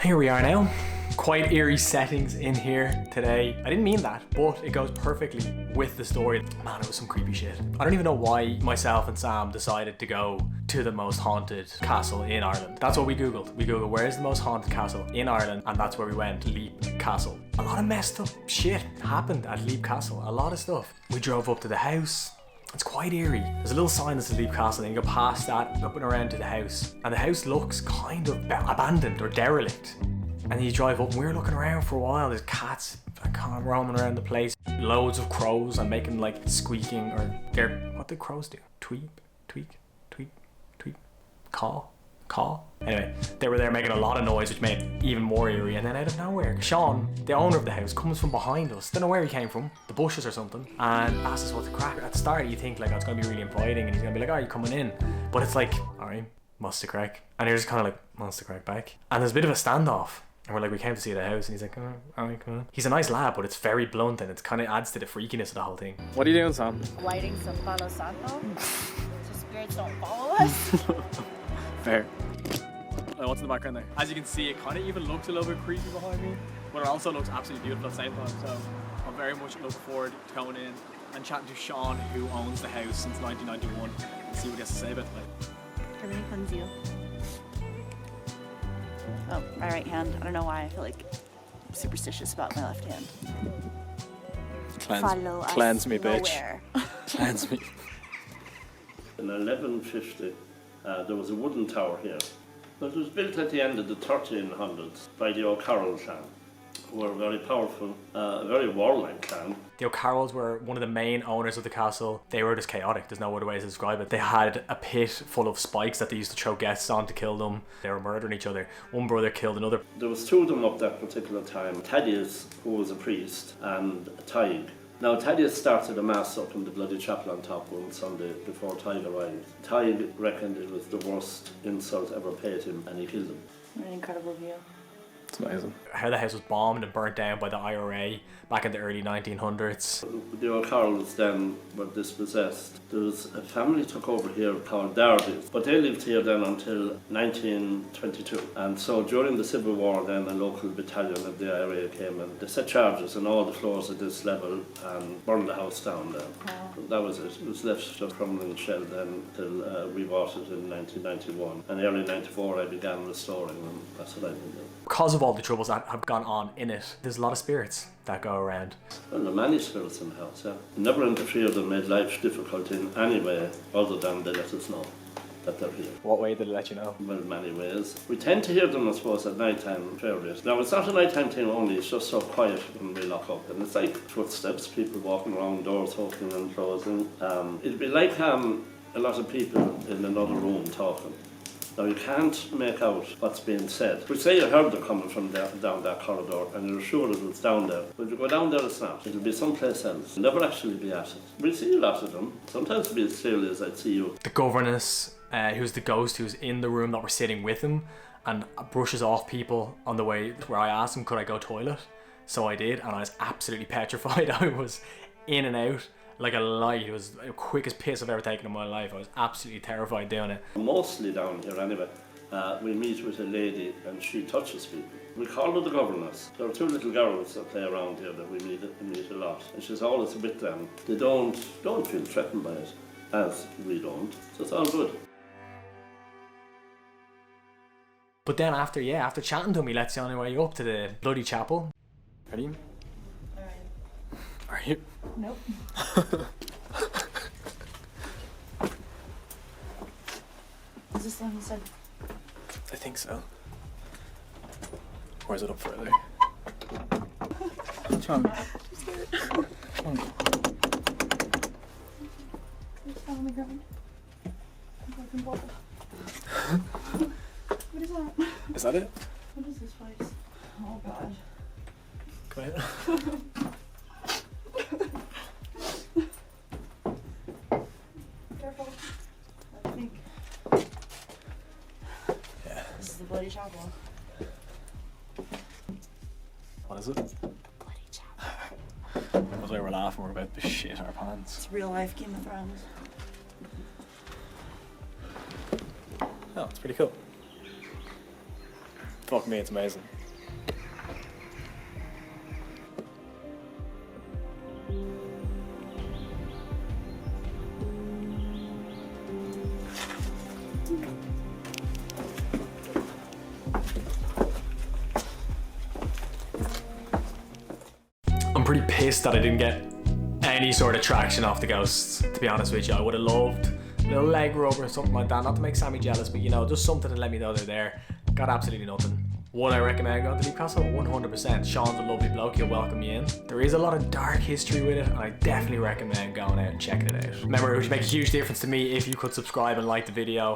Here we are now. Quite eerie settings in here today. I didn't mean that, but it goes perfectly with the story. Man, it was some creepy shit. I don't even know why myself and Sam decided to go to the most haunted castle in Ireland. That's what we Googled. We Googled where is the most haunted castle in Ireland, and that's where we went, Leap Castle. A lot of messed up shit happened at Leap Castle. A lot of stuff. We drove up to the house. It's quite eerie. There's a little sign that says Leap Castle, and you go past that, up and around to the house. And the house looks kind of abandoned or derelict. And you drive up, and we were looking around for a while. There's cats kind of roaming around the place. Loads of crows and making like squeaking, or what do crows do? Tweet, caw. Anyway, they were there making a lot of noise, which made it even more eerie. And then out of nowhere, Sean, the owner of the house, comes from behind us. Don't know where he came from, the bushes or something, and asks us what the crack. At the start, you think like, oh, it's gonna be really inviting, and he's gonna be like, oh, you're coming in. But it's like, all right, must the crack. And you're just kind of like, must the crack back. And there's a bit of a standoff. And we're like, we came to see the house, and he's like, oh, all right, come on. He's a nice lad, but it's very blunt, and it kind of adds to the freakiness of the whole thing. What are you doing, Sam? Lighting some Palo Santo, so spirits don't follow us. Fair. What's in the background there? As you can see, it kind of even looks a little bit creepy behind me, but it also looks absolutely beautiful at the same time. So I'm very much looking forward to going in and chatting to Sean, who owns the house since 1991, and see what he has to say about the place. Everything comes you. Oh, my right hand. I don't know why I feel like I'm superstitious about my left hand. Cleanse me, bitch. Cleanse me. In 1150, there was a wooden tower here. It was built at the end of the 1300s by the O'Carroll clan, who were a very powerful, very warlike clan. The O'Carrolls were one of the main owners of the castle. They were just chaotic. There's no other way to describe it. They had a pit full of spikes that they used to throw guests on to kill them. They were murdering each other. One brother killed another. There was two of them up that particular time. Thaddeus, who was a priest, and Tig. Now, Thaddeus started a mass up in the bloody chapel on top one Sunday before Tig arrived. Tig reckoned it was the worst insult ever paid him, and he killed him. What an incredible view. It's amazing. How the house was bombed and burnt down by the IRA back in the early 1900s. The O'Carrolls then were dispossessed. There was a family took over here called Darby's, but they lived here then until 1922. And so during the Civil War then a local battalion of the IRA came and they set charges on all the floors at this level and burned the house down then. Wow. That was it. It was left a crumbling shell then until we bought it in 1991. And early 94 I began restoring them. That's what I've been doing. Because of all the troubles that have gone on in it, there's a lot of spirits that go around. Well, there are many spirits in the house, yeah. Never interfered or made life difficult in any way other than they let us know that they're here. What way did it let you know? Well, in many ways. We tend to hear them, I suppose, at night time fairly. Now, it's not a nighttime thing only, it's just so quiet when we lock up. And it's like footsteps, people walking around, doors opening and closing. It'd be like a lot of people in another room talking. Now, you can't make out what's being said. We say you heard them coming from down that corridor and you're sure it was down there. But if you go down there, it's not. It'll be someplace else. You'll never actually be at it. We see a lot of them. Sometimes it'll be as clearly as I'd see you. The governess, who's the ghost who's in the room that we're sitting with him, and brushes off people on the way where I asked him, could I go toilet? So I did, and I was absolutely petrified. I was in and out like a light. It was the quickest piss I've ever taken in my life. I was absolutely terrified doing it. Mostly down here anyway, we meet with a lady and she touches people. We call her the governess. There are two little girls that play around here that we meet a lot. And she's always with them. They don't feel threatened by it, as we don't. So it's all good. But then after chatting to him, he lets you on your way up to the bloody chapel. Ready? Alright. Are you? Nope. Is this the one you said? I think so. Or is it up further? Come on. Come on. It's on the ground. What is that? Is that it? What is this place? Oh god. Come here. Careful. I think. Yeah. This is the Bloody Chapel. What is it? Bloody Chapel. That's why we're laughing. We're about to shit our pants. It's real life Game of Thrones. Oh, it's pretty cool. Fuck me, it's amazing. I'm pretty pissed that I didn't get any sort of traction off the ghosts, to be honest with you. I would have loved a little leg rub or something like that, not to make Sammy jealous, but you know, just something to let me know they're there. Got absolutely nothing. Would I recommend going to Leap Castle? 100%. Sean's a lovely bloke, he'll welcome you in. There is a lot of dark history with it, and I definitely recommend going out and checking it out. Remember, it would make a huge difference to me if you could subscribe and like the video.